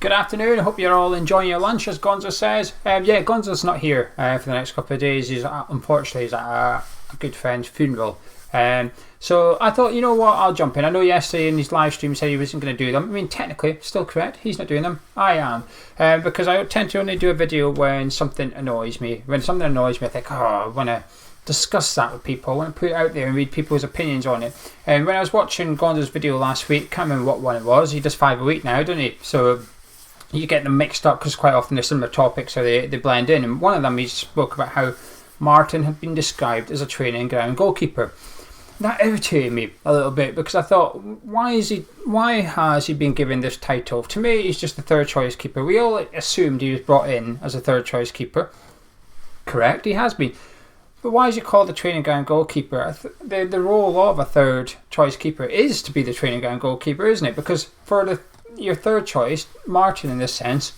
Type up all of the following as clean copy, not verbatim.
Good afternoon. I hope you're all enjoying your lunch, as Gonzo says. Gonzo's not here for the next couple of days. Unfortunately he's at a good friend's funeral. So I thought, you know what, I'll jump in. I know yesterday in his live stream he said he wasn't going to do them. I mean, technically, still correct. He's not doing them. I am. Because I tend to only do a video when something annoys me. When something annoys me, I think, I want to discuss that with people. I want to put it out there and read people's opinions on it. And when I was watching Gonzo's video last week, can't remember what one it was. He does 5 a week now, doesn't he? So you get them mixed up because quite often they're similar topics, so they blend in. And one of them, he spoke about how Martin had been described as a training ground goalkeeper. That irritated me a little bit because I thought, why has he been given this title? To me, he's just a third choice keeper. We all assumed he was brought in as a third choice keeper. Correct, he has been. But why is he called the training ground goalkeeper? The role of a third choice keeper is to be the training ground goalkeeper, isn't it? Because for your third choice, Martin in this sense,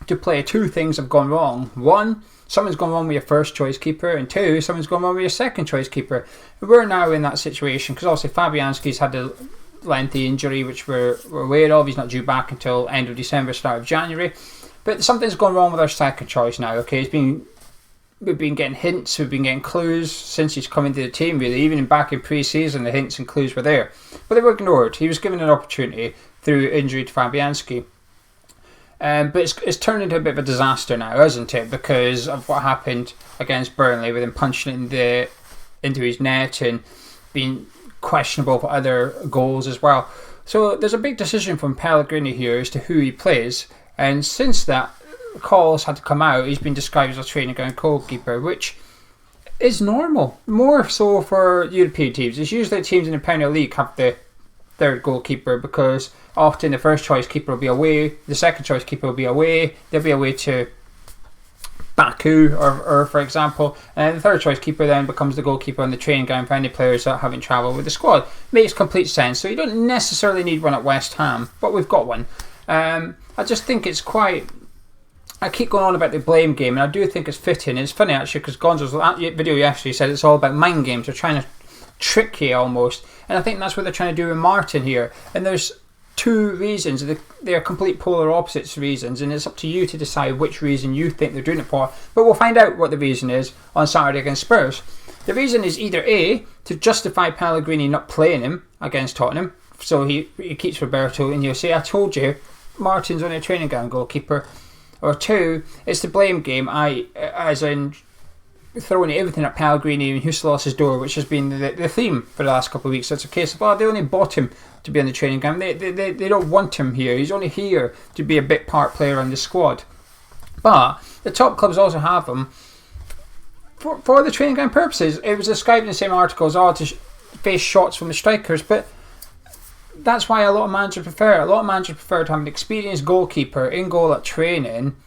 to play, two things have gone wrong. One, something's gone wrong with your first choice keeper, and two, something's gone wrong with your second choice keeper. We're now in that situation because obviously Fabianski's had a lengthy injury which we're aware of. He's not due back until end of December, start of January. But something's gone wrong with our second choice now. Okay, we've been getting hints, we've been getting clues since he's come into the team, really. Even back in pre-season, the hints and clues were there. But they were ignored. He was given an opportunity through injury to Fabianski. But it's turned into a bit of a disaster now, hasn't it? Because of what happened against Burnley with him punching it into his net and being questionable for other goals as well. So there's a big decision from Pellegrini here as to who he plays. And since that calls had to come out, he's been described as a training ground goalkeeper, which is normal. More so for European teams. It's usually teams in the Premier League have the third goalkeeper because often the first choice keeper will be away, the second choice keeper will be away, they'll be away to Baku or for example, and the third choice keeper then becomes the goalkeeper on the training ground for any players that haven't travelled with the squad. Makes complete sense. So you don't necessarily need one at West Ham, but we've got one. I just think it's quite... I keep going on about the blame game, and I do think it's fitting. It's funny actually because Gonzo's video yesterday said it's all about mind games. They're trying to trick you almost, and I think that's what they're trying to do with Martin here. And there's two reasons. They're complete polar opposites reasons, and it's up to you to decide which reason you think they're doing it for. But we'll find out what the reason is on Saturday against Spurs. The reason is either A, to justify Pellegrini not playing him against Tottenham, so he keeps Roberto, and he'll say, I told you, Martin's only a training ground goalkeeper. Or two, it's the blame game, as in throwing everything at Pellegrini and Huselos' door, which has been the theme for the last couple of weeks. So it's a case of, they only bought him to be on the training ground. They don't want him here. He's only here to be a bit part player on the squad. But the top clubs also have him for the training ground purposes. It was described in the same articles, to face shots from the strikers, but that's why a lot of managers prefer to have an experienced goalkeeper in goal at training,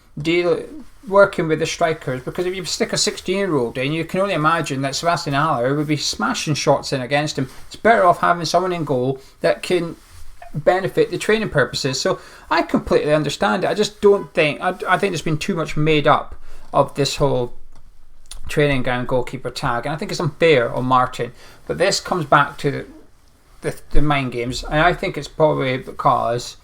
working with the strikers, because if you stick a 16-year-old in, you can only imagine that Sebastian Haller would be smashing shots in against him. It's better off having someone in goal that can benefit the training purposes. So I completely understand it. I just don't think... I think there's been too much made up of this whole training ground goalkeeper tag, and I think it's unfair on Martin. But this comes back to the mind games, and I think it's probably because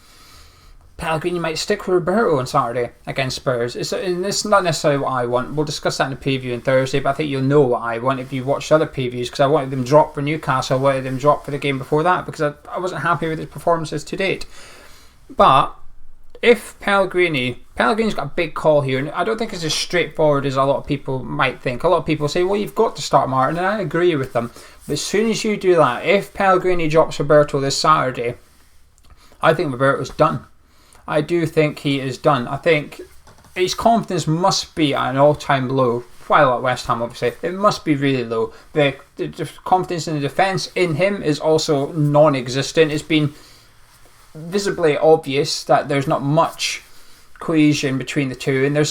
Pellegrini might stick with Roberto on Saturday against Spurs. It's not necessarily what I want. We'll discuss that in the preview on Thursday, but I think you'll know what I want if you watched other previews, because I wanted them dropped for Newcastle, I wanted them dropped for the game before that, because I wasn't happy with his performances to date. But if Pellegrini's got a big call here, and I don't think it's as straightforward as a lot of people might think. A lot of people say, well, you've got to start Martin, and I agree with them. But as soon as you do that, if Pellegrini drops Roberto this Saturday, I think Roberto's done. I do think he is done. I think his confidence must be at an all-time low. While at West Ham, obviously, it must be really low. The confidence in the defence in him is also non-existent. It's been visibly obvious that there's not much cohesion between the two, and there's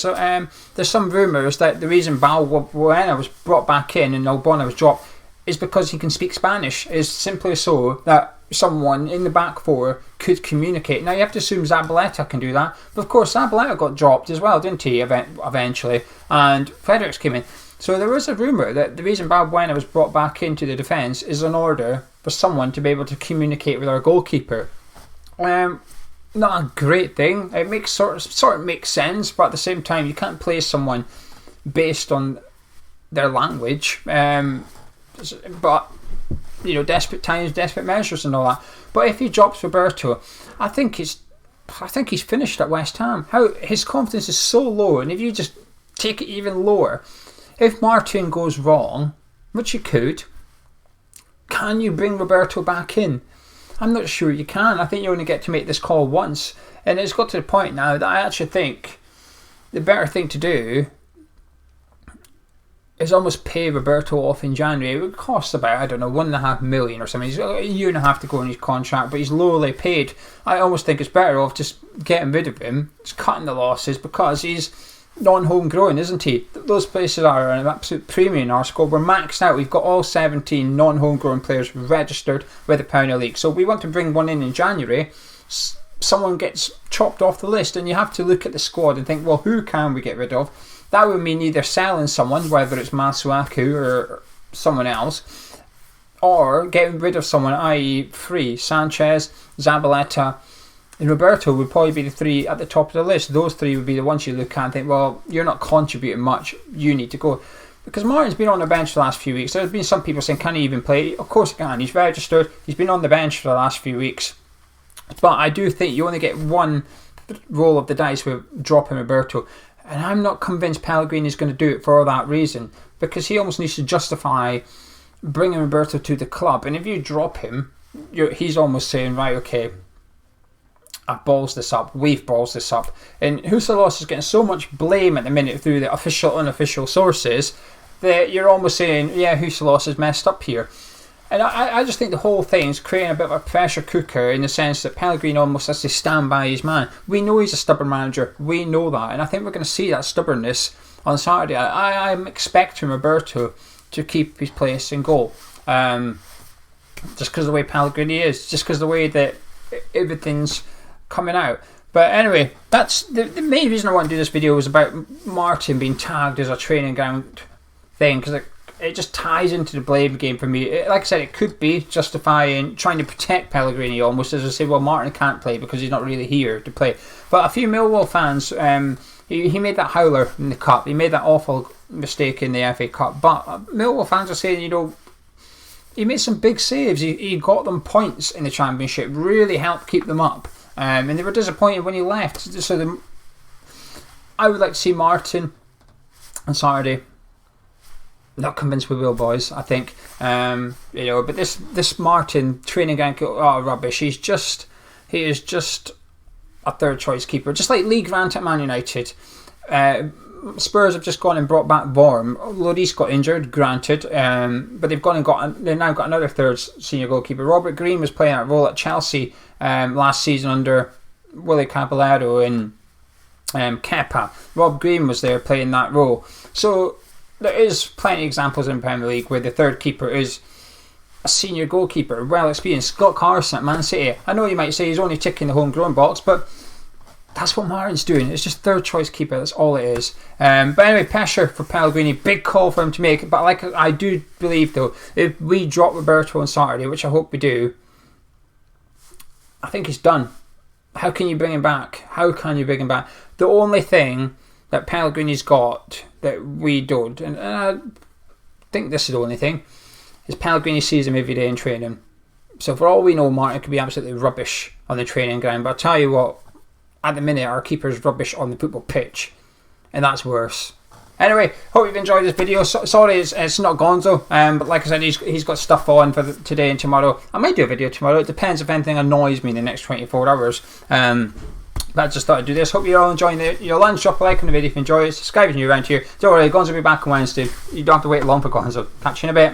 some rumours that the reason Balbuena was brought back in and Albona was dropped is because he can speak Spanish. It's simply so that someone in the back four could communicate. Now you have to assume Zabaleta can do that, but of course Zabaleta got dropped as well, didn't he, eventually, and Fredericks came in. So there was a rumour that the reason Balbuena was brought back into the defence is in order for someone to be able to communicate with our goalkeeper. not a great thing. It makes sort of makes sense, but at the same time, you can't play someone based on their language. But desperate times, desperate measures, and all that. But if he drops Roberto, I think he's finished at West Ham. How his confidence is so low, and if you just take it even lower, if Martin goes wrong, which you could, can you bring Roberto back in? I'm not sure you can. I think you only get to make this call once, and it's got to the point now that I actually think the better thing to do is almost pay Roberto off in January. It would cost about, I don't know, $1.5 million or something. He's got a year and a half to go in his contract, but he's lowly paid. I almost think it's better off just getting rid of him, just cutting the losses, because he's non-homegrown, isn't he? Those places are an absolute premium in our squad. We're maxed out. We've got all 17 non-homegrown players registered with the Premier League. So we want to bring one in January. Someone gets chopped off the list, and you have to look at the squad and think, well, who can we get rid of? That would mean either selling someone, whether it's Masuaku or someone else, or getting rid of someone, i.e. free. Sanchez, Zabaleta, and Roberto would probably be the three at the top of the list. Those three would be the ones you look at and think, well, you're not contributing much, you need to go. Because Martin's been on the bench the last few weeks. There's been some people saying, can he even play? Of course he can. He's registered. He's been on the bench for the last few weeks. But I do think you only get one roll of the dice with dropping Roberto. And I'm not convinced Pellegrini is going to do it for that reason, because he almost needs to justify bringing Roberto to the club. And if you drop him, he's almost saying, right, okay, I've balls this up, we've balls this up. And Husalos is getting so much blame at the minute through the official, unofficial sources that you're almost saying, yeah, Husalos has messed up here. And I just think the whole thing is creating a bit of a pressure cooker, in the sense that Pellegrini almost has to stand by his man. We know he's a stubborn manager. We know that. And I think we're going to see that stubbornness on Saturday. I'm expecting Roberto to keep his place in goal. Just because of the way Pellegrini is. Just because of the way that everything's coming out. But anyway, that's the main reason I want to do this video was about Martin being tagged as a training ground thing, because it just ties into the blame game for me. Like I said, it could be justifying trying to protect Pellegrini almost, as I say, well, Martin can't play because he's not really here to play. But a few Millwall fans, he made that howler in the Cup. He made that awful mistake in the FA Cup. But Millwall fans are saying, he made some big saves. He got them points in the Championship, really helped keep them up. And they were disappointed when he left. So I would like to see Martin on Saturday. Not convinced we will, boys. I think, but this Martin training gang, rubbish. He is just a third choice keeper, just like Lee Grant at Man United. Spurs have just gone and brought back Vorm. Lloris got injured, granted, but they've now got another third senior goalkeeper. Robert Green was playing that role at Chelsea last season under Willie Caballero and Kepa. Rob Green was there playing that role. So there is plenty of examples in Premier League where the third keeper is a senior goalkeeper, well experienced. Scott Carson at Man City. I know you might say he's only ticking the homegrown box, but that's what Martin's doing. It's just third choice keeper. That's all it is. But anyway, pressure for Pellegrini. Big call for him to make. But like I do believe, though, if we drop Roberto on Saturday, which I hope we do, I think he's done. How can you bring him back? How can you bring him back? The only thing that Pellegrini's got that we don't, and I think this is the only thing, is Pellegrini sees him every day in training. So for all we know, Martin could be absolutely rubbish on the training ground. But I'll tell you what, at the minute, our keeper's rubbish on the football pitch. And that's worse. Anyway, hope you've enjoyed this video. Sorry it's not Gonzo. But like I said, he's got stuff on for today and tomorrow. I might do a video tomorrow. It depends if anything annoys me in the next 24 hours. But I just thought I'd do this. Hope you're all enjoying your lunch. Drop a like on the video if you enjoy it. Subscribe if you're new around here. Don't worry, Gonzo will be back on Wednesday. You don't have to wait long for Gonzo. Catch you in a bit.